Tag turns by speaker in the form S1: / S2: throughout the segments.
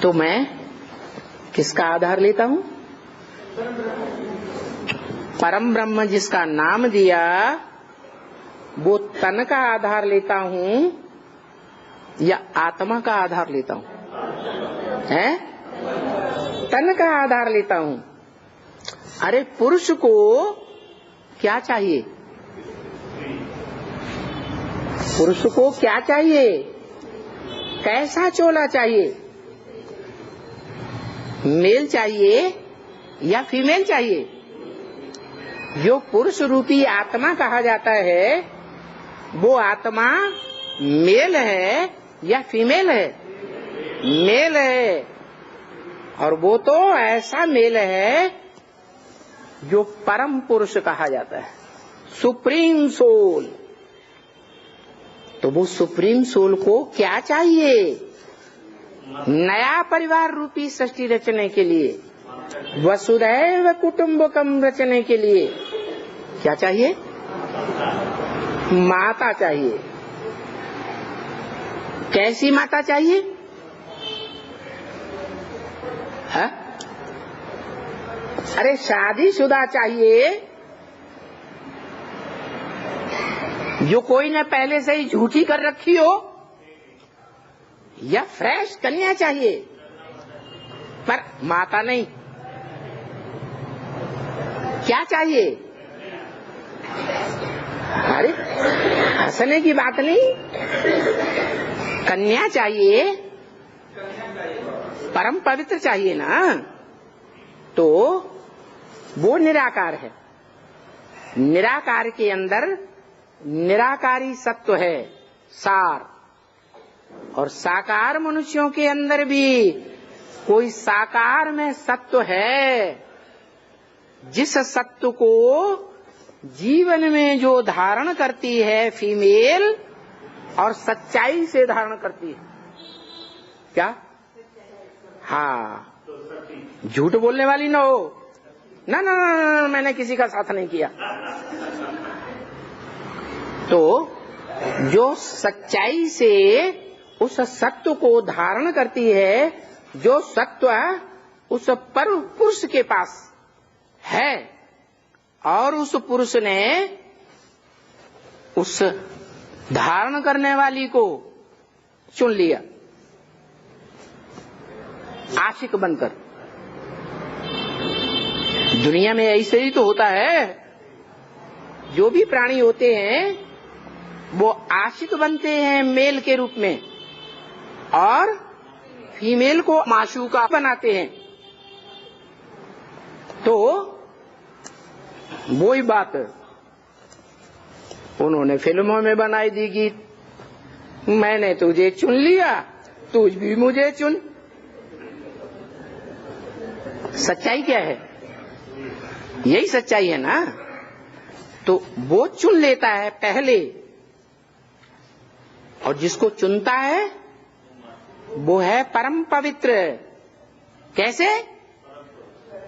S1: तो मैं किसका आधार लेता हूं? परम ब्रह्म जिसका नाम दिया वो तन का आधार लेता हूं या आत्मा का आधार लेता हूं? हैं? तन का आधार लेता हूं। अरे पुरुष को क्या चाहिए? पुरुष को क्या चाहिए? कैसा चोला चाहिए? मेल चाहिए या फीमेल चाहिए? जो पुरुष रूपी आत्मा कहा जाता है वो आत्मा मेल है या फीमेल है? मेल है। और वो तो ऐसा मेल है जो परम पुरुष कहा जाता है, सुप्रीम सोल। तो वो सुप्रीम सोल को क्या चाहिए? नया परिवार रूपी सृष्टि रचने के लिए, वसुधैव कुटुंबकम रचने के लिए क्या चाहिए? माता चाहिए। कैसी माता चाहिए? है? अरे शादीशुदा चाहिए जो कोई ने पहले से ही झूठी कर रखी हो, या फ्रेश कन्या चाहिए पर माता नहीं? क्या चाहिए? अरे हंसने की बात नहीं, कन्या चाहिए, परम पवित्र चाहिए ना। तो वो निराकार है। निराकार के अंदर निराकारी सत्व है, सार। और साकार मनुष्यों के अंदर भी कोई साकार में सत्व है, जिस सत्व को जीवन में जो धारण करती है फीमेल, और सच्चाई से धारण करती है। क्या? हाँ, झूठ बोलने वाली ना हो। ना ना ना, मैंने किसी का साथ नहीं किया। तो जो सच्चाई से उस सत्व को धारण करती है, जो सत्व उस परम पुरुष के पास है, और उस पुरुष ने उस धारण करने वाली को चुन लिया आशिक बनकर। दुनिया में ऐसे ही तो होता है। जो भी प्राणी होते हैं वो आशिक बनते हैं मेल के रूप में, और फीमेल को माशूका बनाते हैं। तो वही बात उन्होंने फिल्मों में बनाई दी गीत, मैंने तुझे चुन लिया, तुझ भी मुझे चुन। सच्चाई क्या है? यही सच्चाई है ना। तो वो चुन लेता है पहले, और जिसको चुनता है वो है परम पवित्र। कैसे?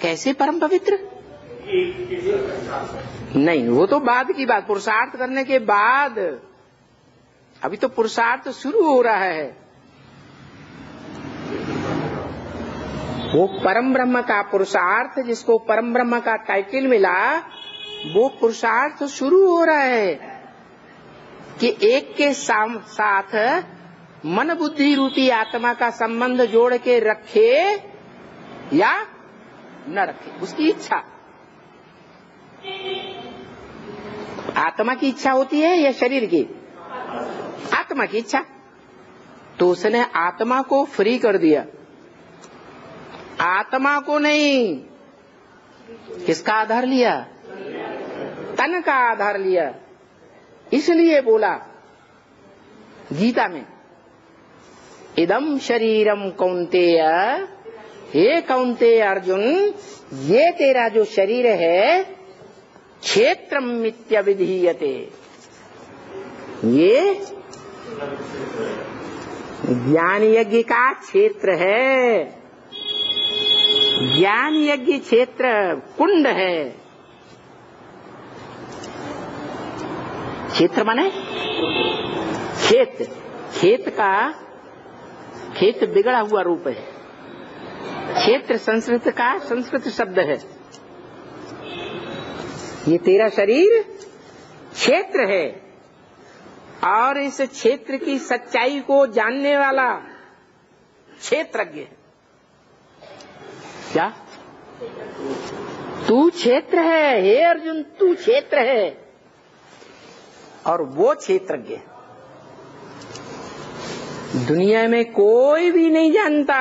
S1: कैसे परम पवित्र? नहीं, वो तो बाद की बात, पुरुषार्थ करने के बाद। अभी तो पुरुषार्थ शुरू हो रहा है। वो परम ब्रह्म का पुरुषार्थ, जिसको परम ब्रह्म का टाइटल मिला, वो पुरुषार्थ शुरू हो रहा है कि एक के साथ मन बुद्धि रूपी आत्मा का संबंध जोड़ के रखे या न रखे, उसकी इच्छा। आत्मा की इच्छा होती है या शरीर की? आत्मा की इच्छा। तो उसने आत्मा को फ्री कर दिया, आत्मा को नहीं। किसका आधार लिया? तन का आधार लिया। इसलिए बोला गीता में, इदम शरीरम कौन्तेय, हे कौन्तेय अर्जुन, ये तेरा जो शरीर है क्षेत्रम मित्यभिधीयते, ये ज्ञान यज्ञ का क्षेत्र है। ज्ञान यज्ञ क्षेत्र कुंड है। क्षेत्र माने खेत। खेत का, खेत बिगड़ा हुआ रूप है, क्षेत्र संस्कृत का संस्कृत शब्द है। ये तेरा शरीर क्षेत्र है और इस क्षेत्र की सच्चाई को जानने वाला क्षेत्रज्ञ है। क्या तू क्षेत्र है? हे अर्जुन, तू क्षेत्र है और वो क्षेत्रज्ञ। दुनिया में कोई भी नहीं जानता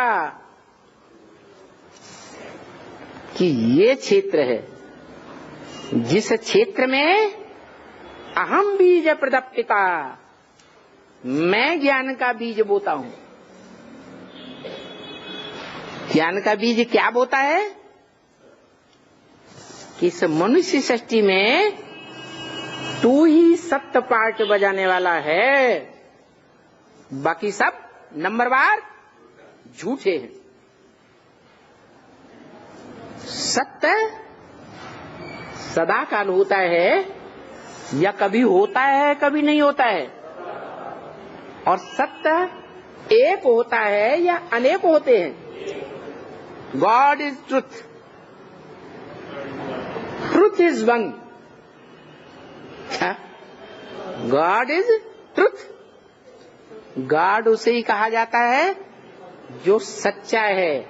S1: कि ये क्षेत्र है जिस क्षेत्र में अहम बीज प्रदप्पिता, मैं ज्ञान का बीज बोता हूं। ज्ञान का बीज क्या बोता है कि इस मनुष्य सृष्टि में तू ही सत्य पार्ट बजाने वाला है, बाकी सब नंबरवार झूठे हैं। सत्य सदा काल होता है या कभी होता है कभी नहीं होता है, और सत्य एक होता है या अनेक होते हैं। God is truth, truth is one. God is truth, God उसे ही कहा जाता है जो सच्चा है,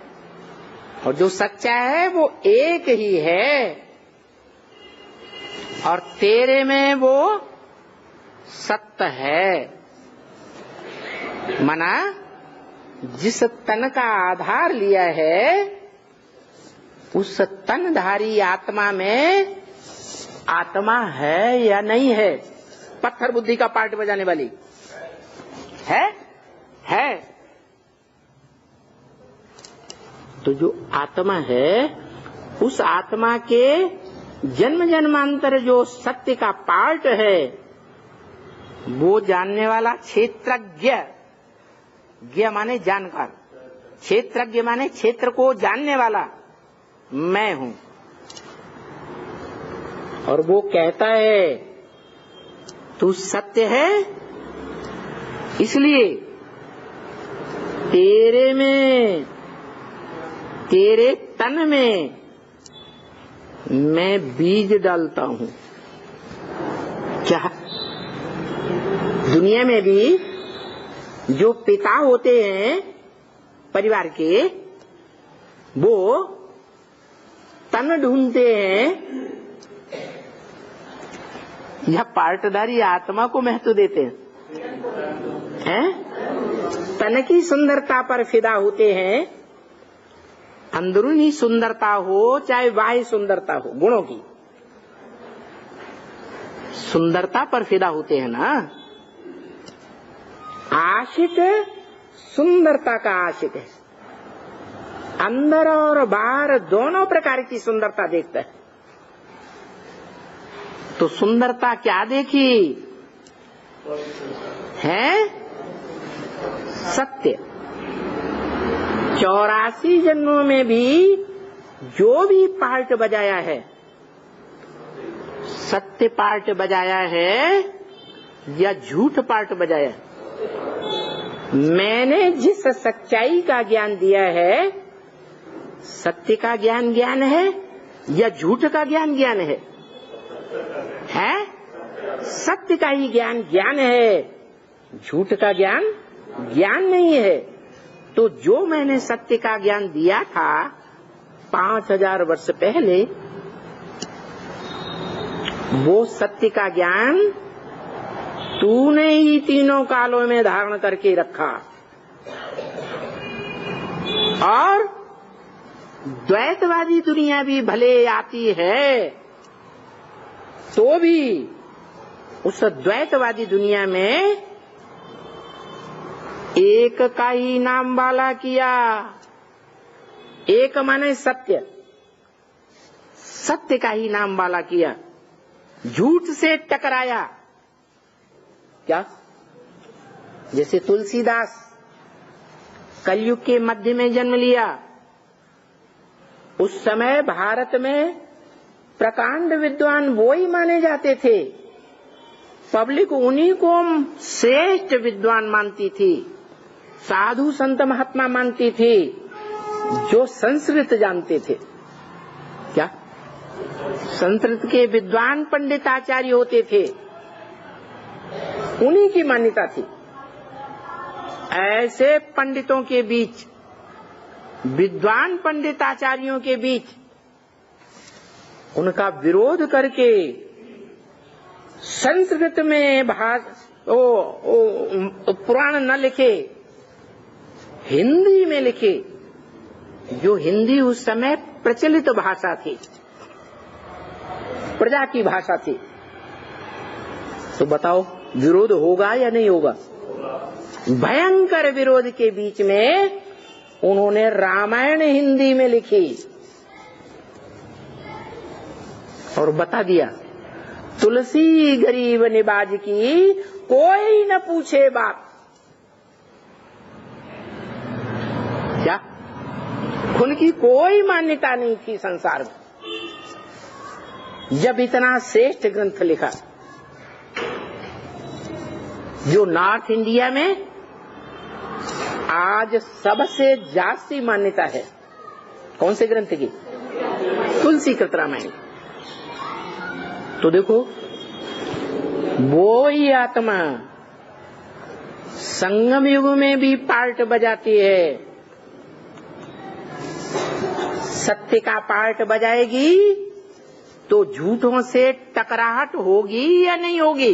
S1: और जो सच्चा है वो एक ही है, और तेरे में वो सत्य है। मना जिस तन का आधार लिया है उस तनधारी आत्मा में आत्मा है या नहीं है? पत्थर बुद्धि का पार्ट बजाने वाली है। तो जो आत्मा है उस आत्मा के जन्म जन्मांतर जो सत्य का पार्ट है वो जानने वाला क्षेत्रज्ञ। ज्ञ माने जानकार, क्षेत्रज्ञ माने क्षेत्र को जानने वाला मैं हूं। और वो कहता है तू सत्य है, इसलिए तेरे में, तेरे तन में मैं बीज डालता हूं। क्या दुनिया में भी जो पिता होते हैं परिवार के, वो तन ढूंढते हैं या पार्टदारी आत्मा को महत्व देते हैं? तन की सुंदरता पर फिदा होते हैं, अंदरूनी सुंदरता हो चाहे बाह्य सुंदरता हो, गुणों की सुंदरता पर फिदा होते हैं ना। आशिक सुंदरता का आशिक है, अंदर और बाहर दोनों प्रकार की सुंदरता देखता है। तो सुंदरता क्या देखी है? सत्य। 84 जन्मों में भी जो भी पार्ट बजाया है, सत्य पार्ट बजाया है या झूठ पार्ट बजाया है? मैंने जिस सच्चाई का ज्ञान दिया है, सत्य का ज्ञान ज्ञान है या झूठ का ज्ञान ज्ञान है? सत्य का ही ज्ञान ज्ञान है, झूठ का ज्ञान ज्ञान नहीं है। तो जो मैंने सत्य का ज्ञान दिया था 5000 वर्ष पहले, वो सत्य का ज्ञान तूने ही तीनों कालों में धारण करके रखा। और द्वैतवादी दुनिया भी भले आती है तो भी उस द्वैतवादी दुनिया में एक का ही नाम वाला किया। एक माने सत्य, सत्य का ही नाम वाला किया, झूठ से टकराया। क्या? जैसे तुलसीदास कलयुग के मध्य में जन्म लिया, उस समय भारत में प्रकांड विद्वान वो ही माने जाते थे, पब्लिक उन्हीं को श्रेष्ठ विद्वान मानती थी, साधु संत महात्मा मानती थी। जो संस्कृत जानते थे, क्या संस्कृत के विद्वान पंडित आचार्य होते थे, उन्हीं की मान्यता थी। ऐसे पंडितों के बीच, विद्वान पंडित आचार्यों के बीच उनका विरोध करके संस्कृत में पुराण न लिखे, हिंदी में लिखे, जो हिंदी उस समय प्रचलित भाषा थी, प्रजा की भाषा थी। तो बताओ विरोध होगा या नहीं होगा? भयंकर विरोध के बीच में उन्होंने रामायण हिंदी में लिखी और बता दिया, तुलसी गरीब निबाज की कोई न पूछे बात। क्या उनकी कोई मान्यता नहीं थी संसार में। जब इतना श्रेष्ठ ग्रंथ लिखा, जो नॉर्थ इंडिया में आज सबसे जास्ती मान्यता है, कौन से ग्रंथ की? तुलसीकृत रामायण। तो देखो, वो ही आत्मा संगम युग में भी पार्ट बजाती है, सत्य का पार्ट बजाएगी तो झूठों से टकराहट होगी या नहीं होगी?